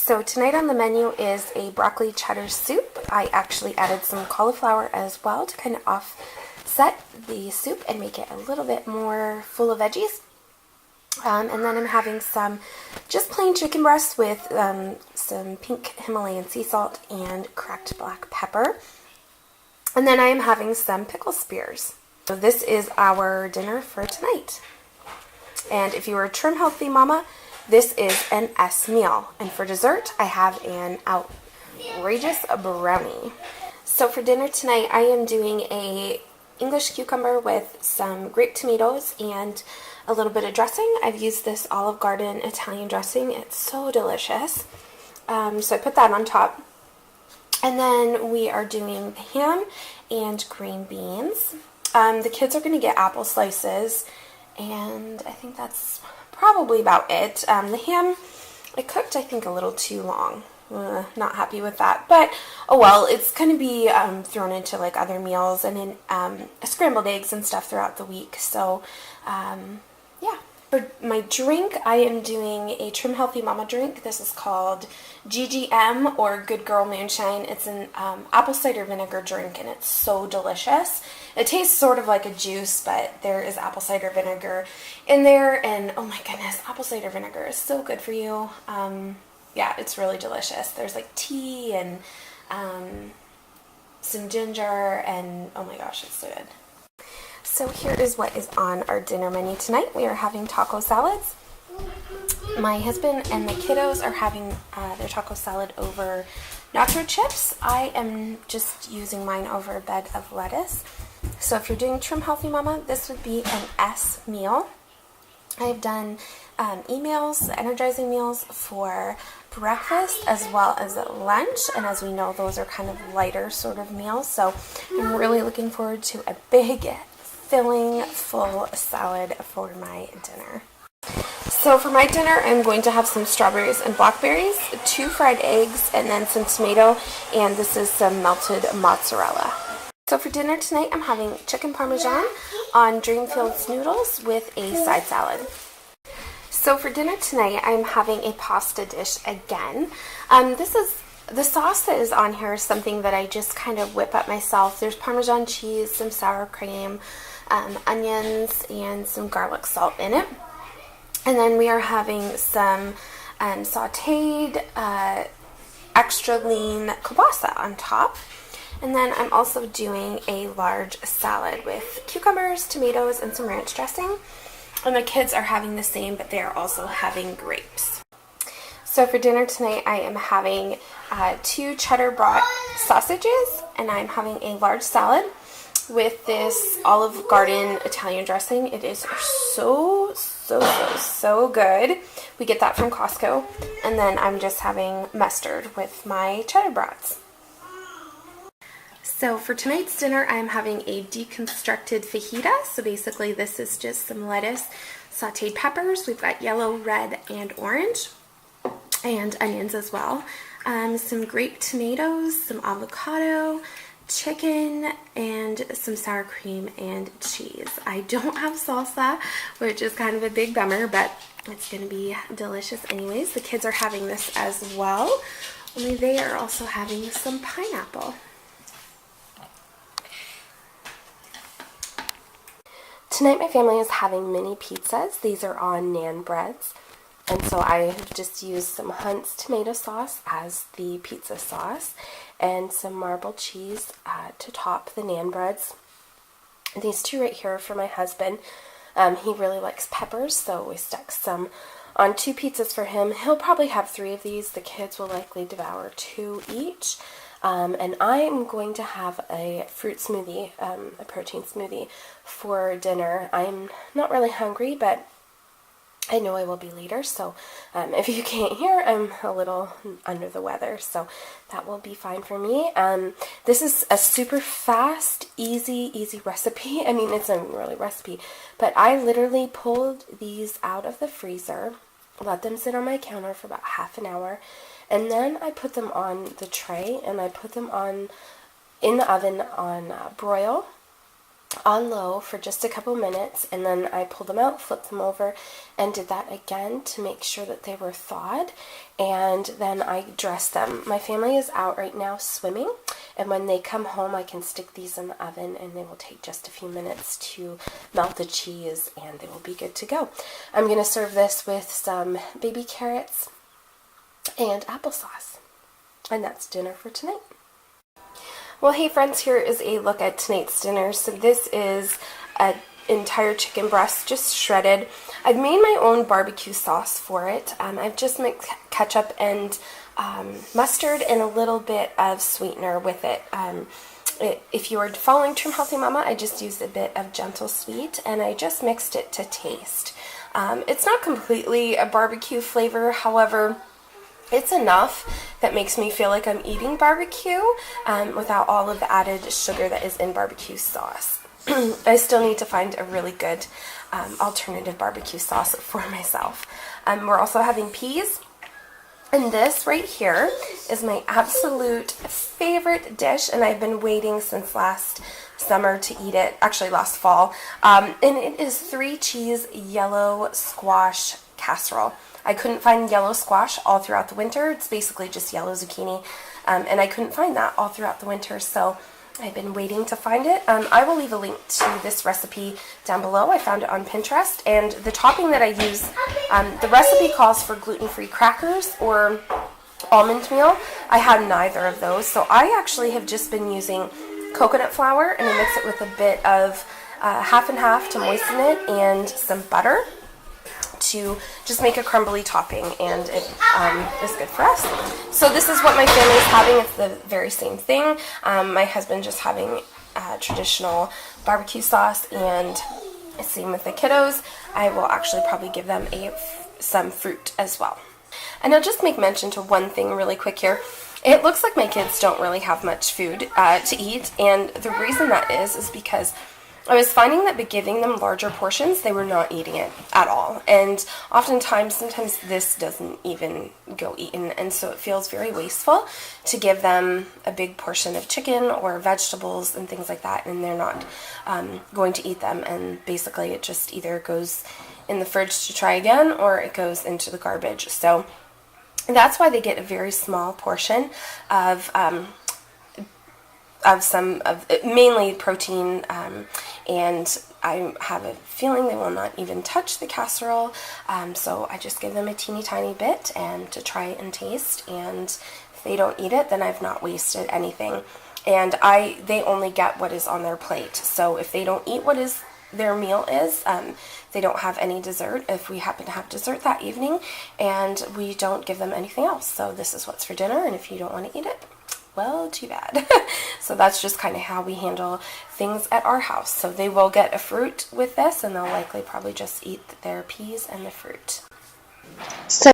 So tonight on the menu is a broccoli cheddar soup. I actually added some cauliflower as well to kind of offset the soup and make it a little bit more full of veggies. And then I'm having some just plain chicken breast with some pink Himalayan sea salt and cracked black pepper. And then I am having some pickle spears. So this is our dinner for tonight. And if you were a trim healthy mama, this is an S meal. And for dessert, I have an outrageous brownie. So for dinner tonight, I am doing a English cucumber with some grape tomatoes and a little bit of dressing. I've used this Olive Garden Italian dressing. It's so delicious. So I put that on top. And then we are doing the ham and green beans. The kids are going to get apple slices, and I think that's probably about it. The ham, I cooked I think a little too long. Not happy with that, but oh well, it's going to be thrown into like other meals and in scrambled eggs and stuff throughout the week. So yeah. For my drink, I am doing a Trim Healthy Mama drink. This is called GGM, or Good Girl Moonshine. It's an apple cider vinegar drink, and it's so delicious. It tastes sort of like a juice, but there is apple cider vinegar in there, and oh my goodness, apple cider vinegar is so good for you. Yeah, it's really delicious. There's like tea and some ginger, and oh my gosh, it's so good. So here is what is on our dinner menu tonight. We are having taco salads. My husband and the kiddos are having their taco salad over nacho chips. I am just using mine over a bed of lettuce. So if you're doing Trim Healthy Mama, this would be an S meal. I've done emails, energizing meals for breakfast as well as lunch, and as we know, those are kind of lighter sort of meals. So I'm really looking forward to a big filling full salad for my dinner. So for my dinner, I'm going to have some strawberries and blackberries, 2 fried eggs, and then some tomato, and this is some melted mozzarella. So for dinner tonight, I'm having chicken parmesan on Dreamfields noodles with a side salad. So for dinner tonight, I'm having a pasta dish again. The sauce that is on here is something that I just kind of whip up myself. There's Parmesan cheese, some sour cream, onions, and some garlic salt in it. And then we are having some sauteed extra lean kielbasa on top. And then I'm also doing a large salad with cucumbers, tomatoes, and some ranch dressing. And the kids are having the same, but they are also having grapes. So for dinner tonight, I am having 2 cheddar brat sausages, and I'm having a large salad with this Olive Garden Italian dressing. It is so good. We get that from Costco. And then I'm just having mustard with my cheddar brats. So for tonight's dinner, I'm having a deconstructed fajita. So basically this is just some lettuce, sauteed peppers. We've got yellow, red, and orange, and onions as well. Some grape tomatoes, some avocado, chicken, and some sour cream and cheese. I don't have salsa, which is kind of a big bummer, but it's going to be delicious anyways. The kids are having this as well, only they are also having some pineapple. Tonight my family is having mini pizzas. These are on naan breads. And so I have just used some Hunt's tomato sauce as the pizza sauce and some marble cheese to top the naan breads. These 2 right here are for my husband. He really likes peppers, so we stuck some on 2 pizzas for him. He'll probably have 3 of these. The kids will likely devour 2 each. And I'm going to have a fruit smoothie, a protein smoothie for dinner. I'm not really hungry, but I know I will be later, so if you can't hear, I'm a little under the weather, so that will be fine for me. This is a super fast, easy recipe. I mean, it's a really recipe, but I literally pulled these out of the freezer, let them sit on my counter for about half an hour, and then I put them on the tray, and I put them on in the oven on broil on low for just a couple minutes, and then I pulled them out, flipped them over, and did that again to make sure that they were thawed, and then I dressed them. My family is out right now swimming, and when they come home I can stick these in the oven and they will take just a few minutes to melt the cheese and they will be good to go. I'm going to serve this with some baby carrots and applesauce, and that's dinner for tonight. Well, hey friends, here is a look at tonight's dinner. So this is an entire chicken breast, just shredded. I've made my own barbecue sauce for it. I've just mixed ketchup and mustard and a little bit of sweetener with it. If you are following Trim Healthy Mama, I just used a bit of Gentle Sweet, and I just mixed it to taste. It's not completely a barbecue flavor, however, it's enough that makes me feel like I'm eating barbecue without all of the added sugar that is in barbecue sauce. I still need to find a really good alternative barbecue sauce for myself. We're also having peas, and this right here is my absolute favorite dish, and I've been waiting since last summer to eat it, actually last fall, and it is 3-cheese yellow squash casserole. I couldn't find yellow squash all throughout the winter. It's basically just yellow zucchini, and I couldn't find that all throughout the winter, so I've been waiting to find it. I will leave a link to this recipe down below. I found it on Pinterest, and the topping that I use, the recipe calls for gluten-free crackers or almond meal. I had neither of those, so I actually have just been using coconut flour, and I mix it with a bit of half and half to moisten it, and some butter to just make a crumbly topping, and it is good for us. So this is what my family is having. It's the very same thing. My husband just having traditional barbecue sauce, and same with the kiddos. I will actually probably give them some fruit as well. And I'll just make mention to one thing really quick here. It looks like my kids don't really have much food to eat, and the reason that is because I was finding that by giving them larger portions, they were not eating it at all. And sometimes this doesn't even go eaten, and so it feels very wasteful to give them a big portion of chicken or vegetables and things like that, and they're not going to eat them, and basically it just either goes in the fridge to try again, or it goes into the garbage. So that's why they get a very small portion of mainly protein, and I have a feeling they will not even touch the casserole, so I just give them a teeny tiny bit and to try and taste, and if they don't eat it, then I've not wasted anything. And they only get what is on their plate, so if they don't eat what is their meal is, they don't have any dessert if we happen to have dessert that evening, and we don't give them anything else. So this is what's for dinner, and if you don't want to eat it, well, too bad. So that's just kind of how we handle things at our house. So they will get a fruit with this, and they'll likely probably just eat their peas and the fruit. So